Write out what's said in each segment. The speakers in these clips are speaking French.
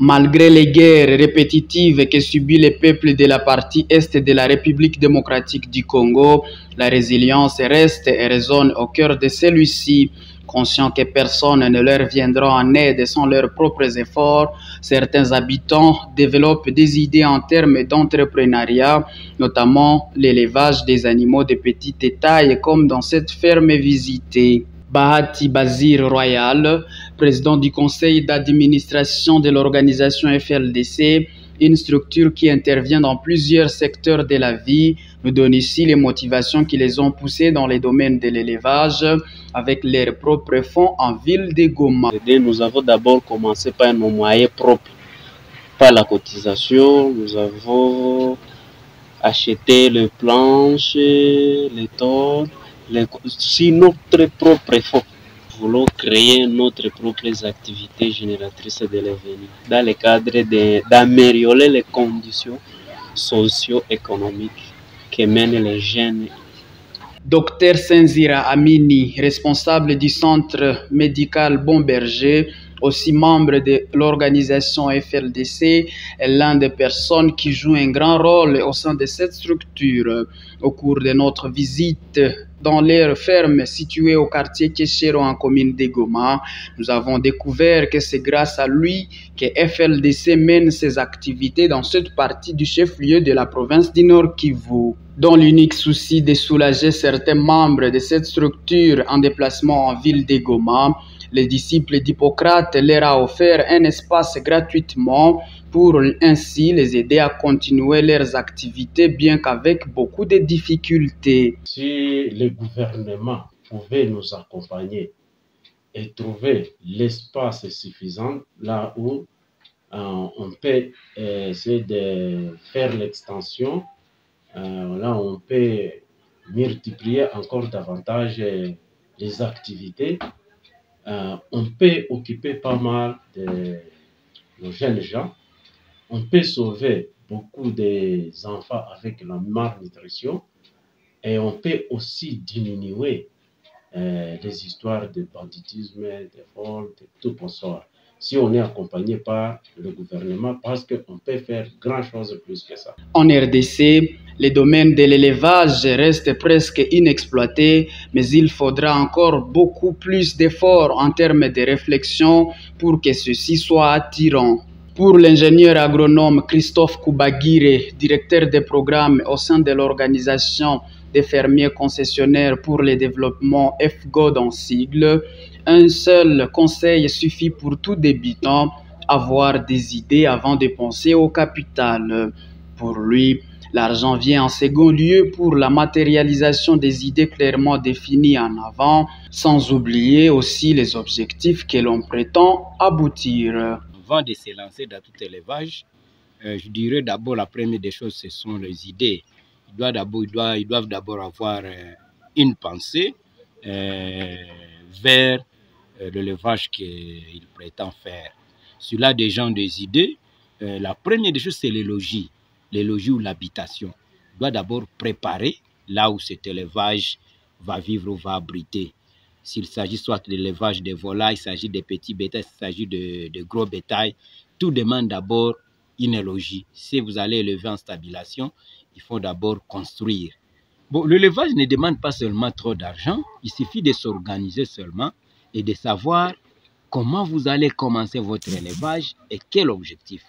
Malgré les guerres répétitives que subit le peuple de la partie est de la République démocratique du Congo, la résilience reste et résonne au cœur de celui-ci. Conscients que personne ne leur viendra en aide sans leurs propres efforts, certains habitants développent des idées en termes d'entrepreneuriat, notamment l'élevage des animaux de petite taille comme dans cette ferme visitée. Bahati Bazir Royal, président du conseil d'administration de l'organisation FLDC, une structure qui intervient dans plusieurs secteurs de la vie, nous donne ici les motivations qui les ont poussés dans les domaines de l'élevage avec leurs propres fonds en ville de Goma. Nous avons d'abord commencé par nos moyens propres, par la cotisation. Nous avons acheté les planches, les tôles, si notre propre fonds. Nous voulons créer notre propres activités génératrices de l'avenir dans le cadre d'améliorer les conditions socio-économiques que mènent les jeunes. Docteur Senzira Amini, responsable du centre médical Bon Berger, aussi membre de l'organisation FLDC, est l'un des personnes qui jouent un grand rôle au sein de cette structure. Au cours de notre visite dans leur ferme située au quartier Keshero en commune de Goma, nous avons découvert que c'est grâce à lui que FLDC mène ses activités dans cette partie du chef-lieu de la province du Nord Kivu. Dans l'unique souci de soulager certains membres de cette structure en déplacement en ville de Goma, les disciples d'Hippocrate leur a offert un espace gratuitement pour ainsi les aider à continuer leurs activités bien qu'avec beaucoup de difficultés. Si le gouvernement pouvait nous accompagner et trouver l'espace suffisant là où on peut essayer de faire l'extension, là on peut multiplier encore davantage les activités. On peut occuper pas mal de nos jeunes gens. On peut sauver beaucoup des enfants avec la malnutrition et on peut aussi diminuer les histoires de banditisme, de vol, de tout sort. Si on est accompagné par le gouvernement, parce qu'on peut faire grand chose plus que ça. En RDC, le domaine de l'élevage reste presque inexploité, mais il faudra encore beaucoup plus d'efforts en termes de réflexion pour que ceci soit attirant. Pour l'ingénieur agronome Christophe Koubagire, directeur des programmes au sein de l'organisation des fermiers concessionnaires pour le développement FGOD en sigle, un seul conseil suffit pour tout débutant, avoir des idées avant de penser au capital. Pour lui, l'argent vient en second lieu pour la matérialisation des idées clairement définies en avant, sans oublier aussi les objectifs que l'on prétend aboutir. Avant de se lancer dans tout élevage, je dirais d'abord la première des choses, ce sont les idées. Ils doivent d'abord avoir une pensée vers l'élevage qu'ils prétendent faire. Cela des gens des idées, la première des choses c'est les logis ou l'habitation. Il doit d'abord préparer là où cet élevage va vivre ou va abriter. S'il s'agit soit de l'élevage de volailles, il s'agit de petits bétails, il s'agit de gros bétail, tout demande d'abord une logis. Si vous allez élever en stabilation, il faut d'abord construire. Bon, l'élevage ne demande pas seulement trop d'argent, il suffit de s'organiser seulement et de savoir comment vous allez commencer votre élevage et quel objectif.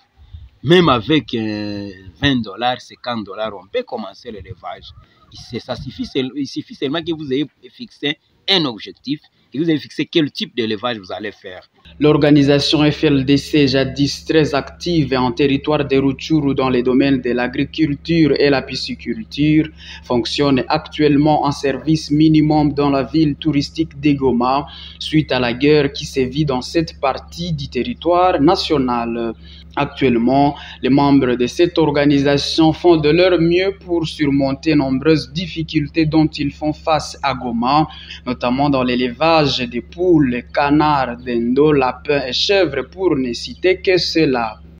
Même avec 20 $, 50 $, on peut commencer l'élevage. Il suffit seulement que vous ayez fixé un objectif et vous avez fixé quel type d'élevage vous allez faire. L'organisation FLDC, jadis très active en territoire de Rutshuru dans les domaines de l'agriculture et la pisciculture, fonctionne actuellement en service minimum dans la ville touristique de Goma suite à la guerre qui sévit dans cette partie du territoire national. Actuellement, les membres de cette organisation font de leur mieux pour surmonter nombreuses difficultés dont ils font face à Goma, notamment dans l'élevage des poules, canards, dindos, lapins et chèvres pour ne citer que cela.